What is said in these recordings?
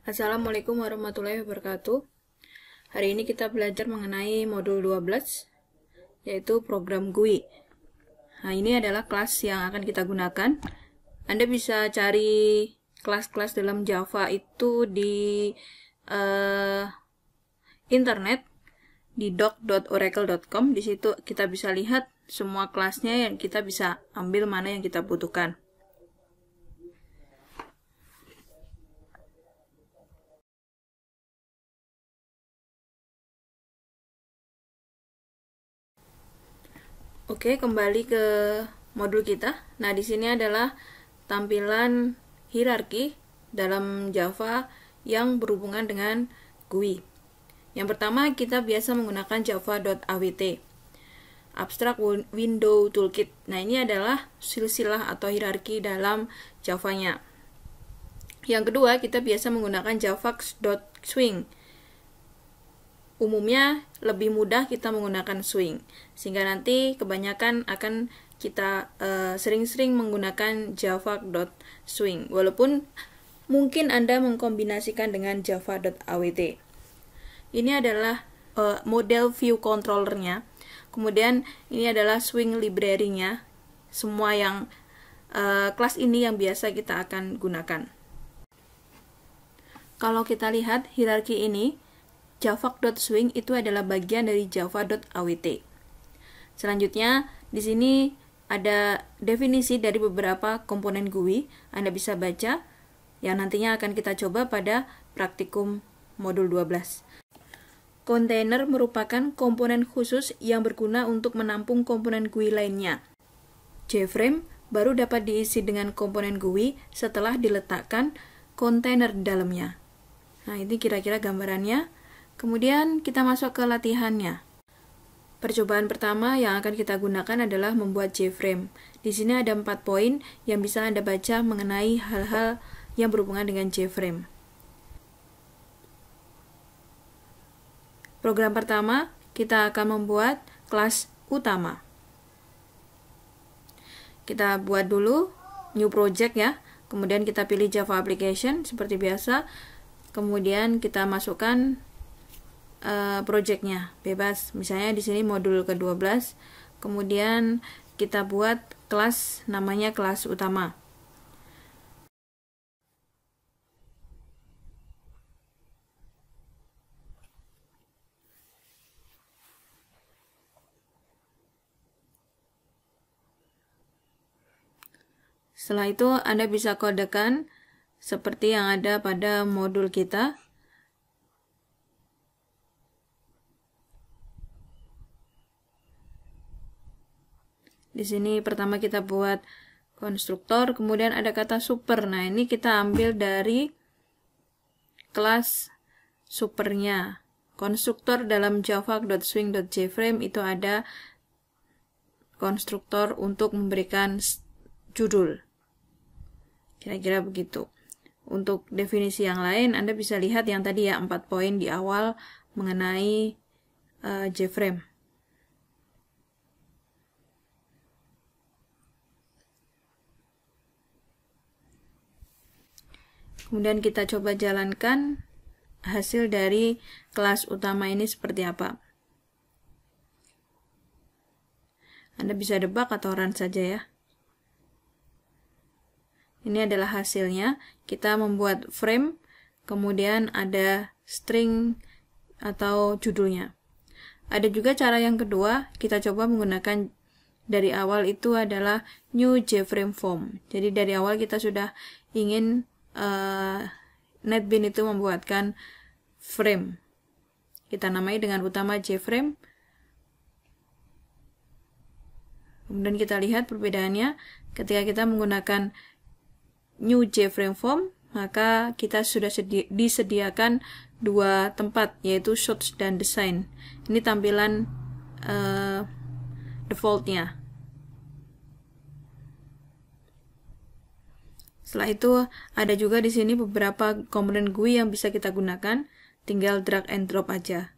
Assalamualaikum warahmatullahi wabarakatuh. Hari ini kita belajar mengenai modul 12, yaitu program GUI. Nah, ini adalah kelas yang akan kita gunakan. Anda bisa cari kelas-kelas dalam Java itu di internet, di doc.oracle.com. Di situ kita bisa lihat semua kelasnya yang kita bisa ambil mana yang kita butuhkan. Oke, kembali ke modul kita. Nah, di sini adalah tampilan hierarki dalam Java yang berhubungan dengan GUI. Yang pertama, kita biasa menggunakan java.awt, Abstract Window Toolkit. Nah, ini adalah silsilah atau hierarki dalam Java-nya. Yang kedua, kita biasa menggunakan javax.swing. Umumnya lebih mudah kita menggunakan swing, sehingga nanti kebanyakan akan kita sering-sering menggunakan java.swing, walaupun mungkin Anda mengkombinasikan dengan java.awt. Ini adalah model view controllernya. Kemudian ini adalah swing library-nya. Semua yang kelas ini yang biasa kita akan gunakan. Kalau kita lihat hierarki ini, javax.swing itu adalah bagian dari java.awt. Selanjutnya, di sini ada definisi dari beberapa komponen GUI. Anda bisa baca, yang nantinya akan kita coba pada praktikum modul 12. Kontainer merupakan komponen khusus yang berguna untuk menampung komponen GUI lainnya. JFrame baru dapat diisi dengan komponen GUI setelah diletakkan kontainer di dalamnya. Nah, ini kira-kira gambarannya. Kemudian kita masuk ke latihannya. Percobaan pertama yang akan kita gunakan adalah membuat JFrame. Di sini ada 4 poin yang bisa Anda baca mengenai hal-hal yang berhubungan dengan JFrame. Program pertama, kita akan membuat kelas utama. Kita buat dulu new project ya. Kemudian kita pilih Java Application seperti biasa. Kemudian kita masukkan projectnya bebas. Misalnya di sini modul ke-12. Kemudian kita buat kelas namanya kelas utama. Setelah itu Anda bisa kodekan seperti yang ada pada modul kita. Di sini pertama kita buat konstruktor, kemudian ada kata super. Nah, ini kita ambil dari kelas supernya. Konstruktor dalam java.swing.jframe itu ada konstruktor untuk memberikan judul. Kira-kira begitu. Untuk definisi yang lain, Anda bisa lihat yang tadi ya, 4 poin di awal mengenai JFrame. Kemudian kita coba jalankan hasil dari kelas utama ini seperti apa. Anda bisa debug atau run saja ya. Ini adalah hasilnya. Kita membuat frame, kemudian ada string atau judulnya. Ada juga cara yang kedua, kita coba menggunakan dari awal itu adalah new JFrame form. Jadi dari awal kita sudah ingin NetBeans itu membuatkan frame. Kita namai dengan utama JFrame. Kemudian kita lihat perbedaannya ketika kita menggunakan new JFrame form, maka kita sudah disediakan 2 tempat, yaitu source dan design. Ini tampilan defaultnya. Setelah itu ada juga di sini beberapa komponen GUI yang bisa kita gunakan, tinggal drag and drop aja.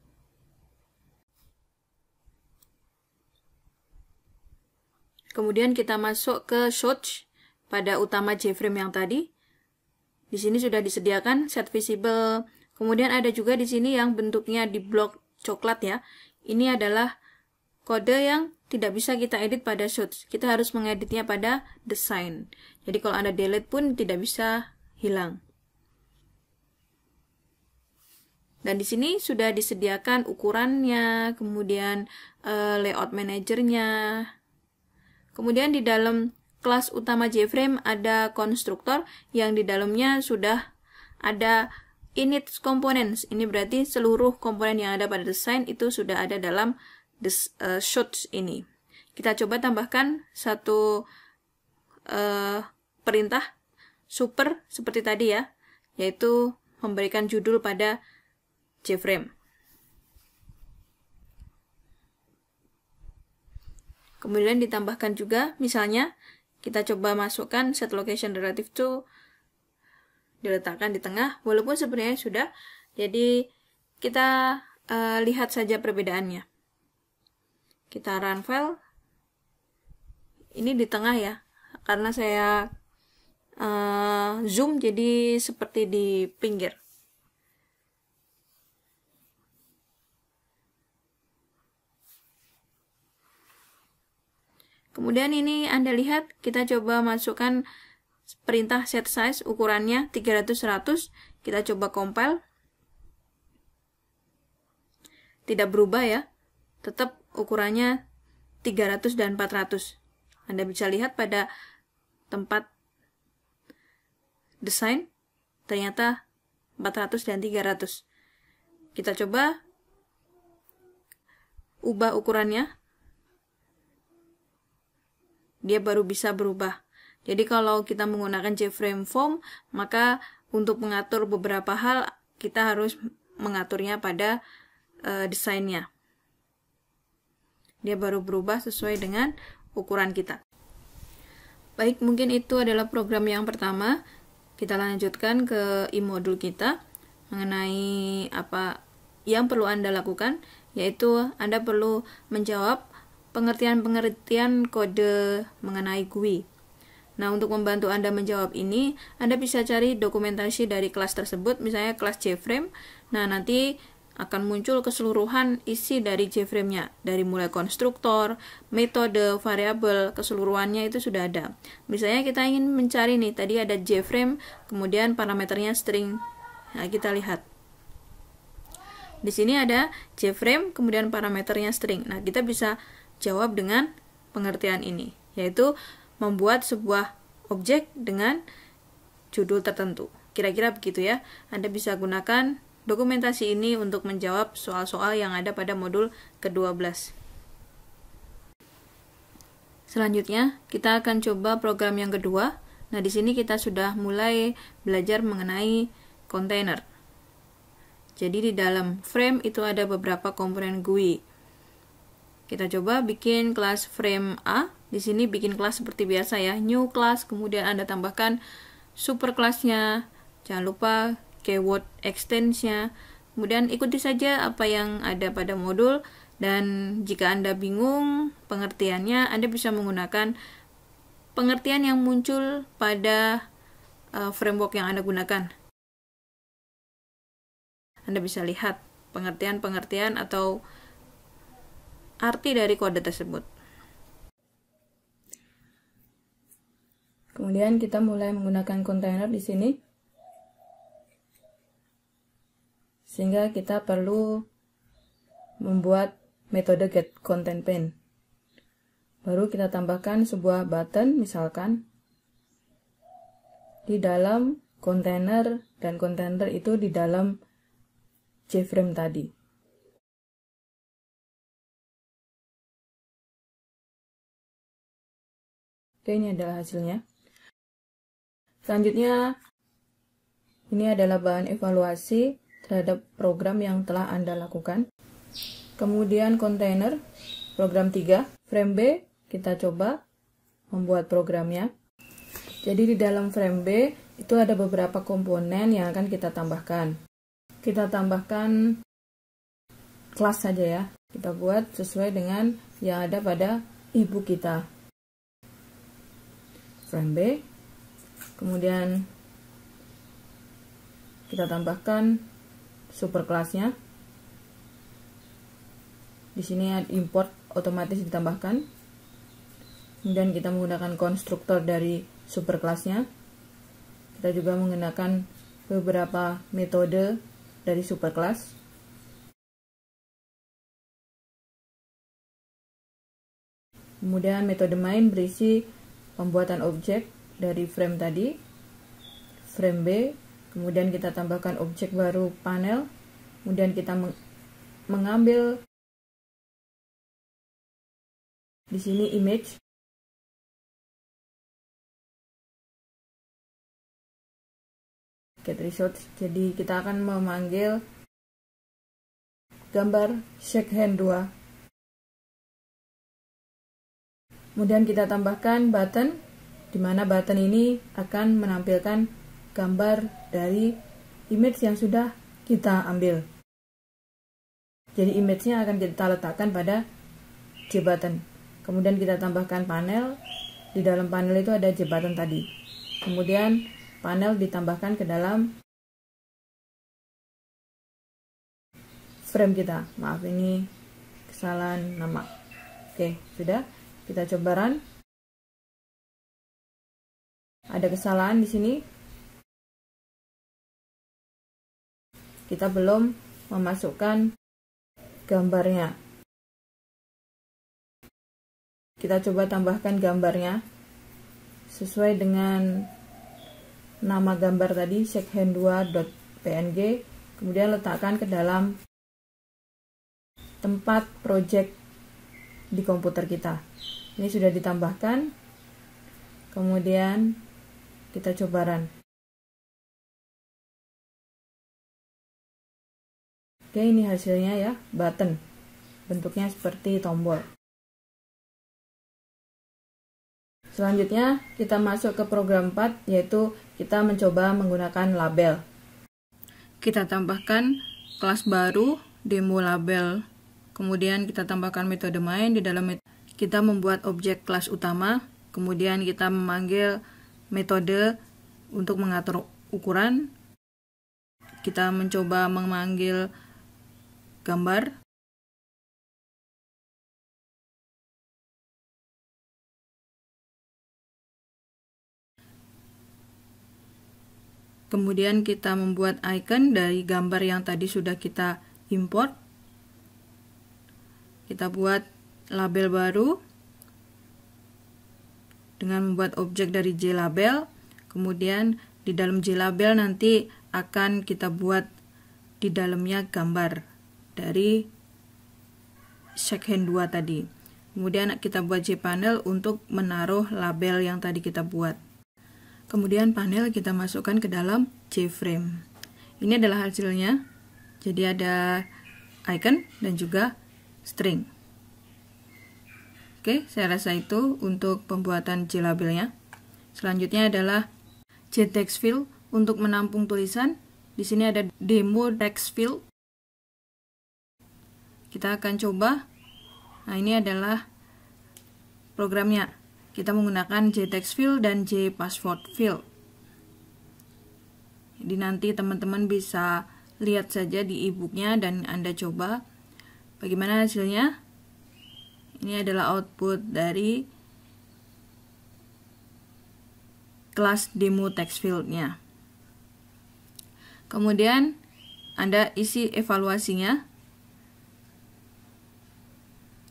Kemudian kita masuk ke source pada utama JFrame yang tadi. Di sini sudah disediakan set visible. Kemudian ada juga di sini yang bentuknya di blok coklat ya. Ini adalah kode yang tidak bisa kita edit pada shoots. Kita harus mengeditnya pada design. Jadi kalau Anda delete pun tidak bisa hilang. Dan di sini sudah disediakan ukurannya, kemudian layout manajernya. Kemudian di dalam kelas utama JFrame ada konstruktor yang di dalamnya sudah ada init components. Ini berarti seluruh komponen yang ada pada desain itu sudah ada dalam shoots ini. Kita coba tambahkan satu perintah super seperti tadi ya, yaitu memberikan judul pada JFrame. Kemudian ditambahkan juga, misalnya kita coba masukkan set location relative to, diletakkan di tengah, walaupun sebenarnya sudah. Jadi kita lihat saja perbedaannya. Kita run file. Ini di tengah ya, karena saya zoom jadi seperti di pinggir. Kemudian ini Anda lihat, kita coba masukkan perintah set size, ukurannya 300-100, kita coba compile. Tidak berubah ya, tetap ukurannya 300 dan 400. Anda bisa lihat pada tempat desain, ternyata 400 dan 300. Kita coba ubah ukurannya. Dia baru bisa berubah. Jadi kalau kita menggunakan JFrame Form, maka untuk mengatur beberapa hal, kita harus mengaturnya pada desainnya. Dia baru berubah sesuai dengan ukuran kita. Baik, mungkin itu adalah program yang pertama. Kita lanjutkan ke e-modul kita mengenai apa yang perlu Anda lakukan, yaitu Anda perlu menjawab pengertian-pengertian kode mengenai GUI. Nah, untuk membantu Anda menjawab ini, Anda bisa cari dokumentasi dari kelas tersebut, misalnya kelas JFrame. Nah, nanti akan muncul keseluruhan isi dari JFrame-nya, dari mulai konstruktor, metode, variabel, keseluruhannya itu sudah ada. Misalnya kita ingin mencari nih, tadi ada JFrame, kemudian parameternya string. Nah, kita lihat. Di sini ada JFrame, kemudian parameternya string. Nah, kita bisa jawab dengan pengertian ini, yaitu membuat sebuah objek dengan judul tertentu. Kira-kira begitu ya. Anda bisa gunakan dokumentasi ini untuk menjawab soal-soal yang ada pada modul ke-12. Selanjutnya, kita akan coba program yang kedua. Nah, di sini kita sudah mulai belajar mengenai kontainer. Jadi di dalam frame itu ada beberapa komponen GUI. Kita coba bikin kelas frame A. Di sini bikin kelas seperti biasa ya, new class, kemudian Anda tambahkan super kelasnya. Jangan lupa keyword extensnya. Kemudian ikuti saja apa yang ada pada modul, dan jika Anda bingung pengertiannya, Anda bisa menggunakan pengertian yang muncul pada framework yang Anda gunakan. Anda bisa lihat pengertian-pengertian atau arti dari kode tersebut. Kemudian kita mulai menggunakan kontainer di sini, sehingga kita perlu membuat metode getContentPane. Baru kita tambahkan sebuah button, misalkan di dalam kontainer, dan kontainer itu di dalam JFrame tadi. Oke, ini adalah hasilnya. Selanjutnya, ini adalah bahan evaluasi terhadap program yang telah Anda lakukan. Kemudian kontainer, program 3, frame B, kita coba membuat programnya. Jadi di dalam frame B, itu ada beberapa komponen yang akan kita tambahkan. Kita tambahkan kelas saja ya. Kita buat sesuai dengan yang ada pada ebook kita. Frame B, kemudian kita tambahkan superclass-nya. Di sini import otomatis ditambahkan. Kemudian kita menggunakan konstruktor dari superclass-nya. Kita juga menggunakan beberapa metode dari superclass. Kemudian metode main berisi pembuatan objek dari frame tadi, frame B, kemudian kita tambahkan objek baru panel, kemudian kita mengambil di sini image, get result. Jadi kita akan memanggil gambar shake hand 2. Kemudian kita tambahkan button, di mana button ini akan menampilkan gambar dari image yang sudah kita ambil. Jadi image-nya akan kita letakkan pada J-button. Kemudian kita tambahkan panel, di dalam panel itu ada J-button tadi. Kemudian panel ditambahkan ke dalam frame kita. Maaf, ini kesalahan nama. Oke, sudah. Kita coba run. Ada kesalahan di sini. Kita belum memasukkan gambarnya. Kita coba tambahkan gambarnya sesuai dengan nama gambar tadi, shakehand2.png. Kemudian letakkan ke dalam tempat project di komputer kita. Ini sudah ditambahkan. Kemudian kita coba run. Oke, ini hasilnya ya, button. Bentuknya seperti tombol. Selanjutnya kita masuk ke program 4, yaitu kita mencoba menggunakan label. Kita tambahkan kelas baru, demo label. Kemudian kita tambahkan metode main. Di dalam kita membuat objek kelas utama. Kemudian kita memanggil metode untuk mengatur ukuran. Kita mencoba memanggil gambar. Kemudian kita membuat icon dari gambar yang tadi sudah kita import. Kita buat label baru dengan membuat objek dari JLabel. Kemudian di dalam JLabel nanti akan kita buat di dalamnya gambar dari shakehand 2 tadi. Kemudian kita buat JPanel untuk menaruh label yang tadi kita buat. Kemudian panel kita masukkan ke dalam JFrame. Ini adalah hasilnya. Jadi ada icon dan juga string. Oke, saya rasa itu untuk pembuatan JLabelnya. Selanjutnya adalah JTextField untuk menampung tulisan. Di sini ada demo text field. Kita akan coba. Nah, ini adalah programnya. Kita menggunakan JTextField dan JPasswordField. Jadi nanti teman-teman bisa lihat saja di e-booknya dan Anda coba bagaimana hasilnya. Ini adalah output dari kelas demo text field-nya. Kemudian Anda isi evaluasinya.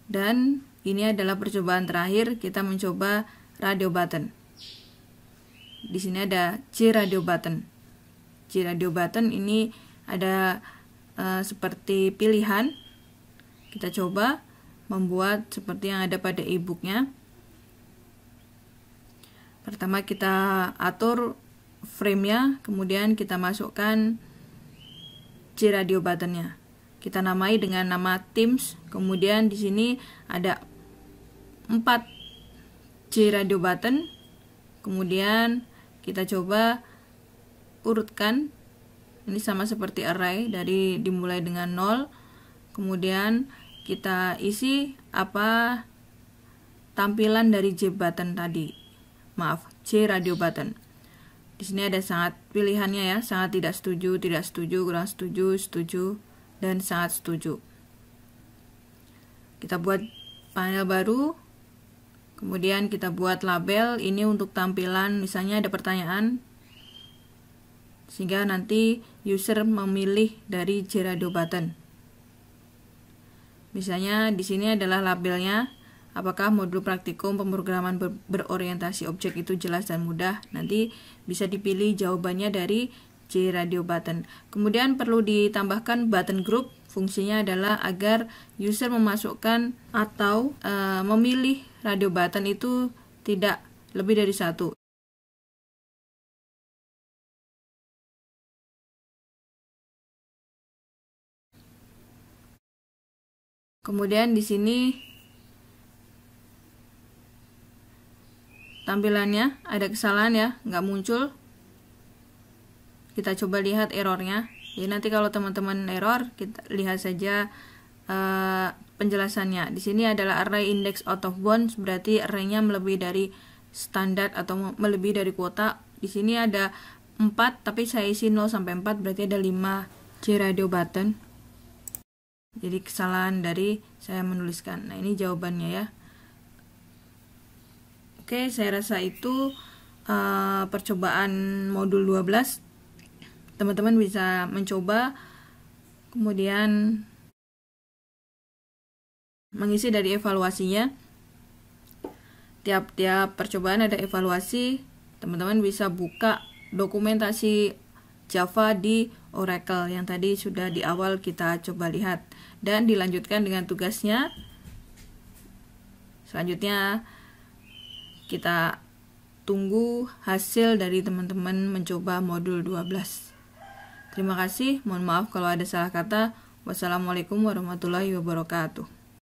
Dan ini adalah percobaan terakhir, kita mencoba radio button. Di sini ada JRadio button. JRadio button ini ada seperti pilihan. Kita coba membuat seperti yang ada pada e-booknya. Pertama kita atur frame-nya, kemudian kita masukkan JRadio button-nya. Kita namai dengan nama Teams. Kemudian di sini ada 4 JRadio button. Kemudian kita coba urutkan. Ini sama seperti array, dari dimulai dengan 0. Kemudian kita isi apa tampilan dari JButton tadi. Maaf, JRadio button. Di sini ada sangat pilihannya ya, sangat tidak setuju, kurang setuju, setuju, dan sangat setuju. Kita buat panel baru, kemudian kita buat label. Ini untuk tampilan, misalnya ada pertanyaan, sehingga nanti user memilih dari JRadio button. Misalnya di sini adalah labelnya, apakah modul praktikum pemrograman berorientasi objek itu jelas dan mudah. Nanti bisa dipilih jawabannya dari JRadio button. Kemudian perlu ditambahkan button group. Fungsinya adalah agar user memasukkan atau memilih radio button itu tidak lebih dari satu. Kemudian di sini tampilannya ada kesalahan ya, nggak muncul. Kita coba lihat errornya. Jadi nanti kalau teman-teman error, kita lihat saja penjelasannya. Di sini adalah array index out of bounds, berarti arraynya melebihi dari standar atau melebihi dari kuota. Di sini ada 4, tapi saya isi 0 sampai 4, berarti ada 5 JRadio button. Jadi kesalahan dari saya menuliskan. Nah, ini jawabannya ya. Oke, saya rasa itu percobaan modul 12. Teman-teman bisa mencoba, kemudian mengisi dari evaluasinya. Tiap-tiap percobaan ada evaluasi. Teman-teman bisa buka dokumentasi Java di Oracle yang tadi sudah di awal kita coba lihat, dan dilanjutkan dengan tugasnya. Selanjutnya kita tunggu hasil dari teman-teman mencoba modul 12. Terima kasih, mohon maaf kalau ada salah kata. Wassalamualaikum warahmatullahi wabarakatuh.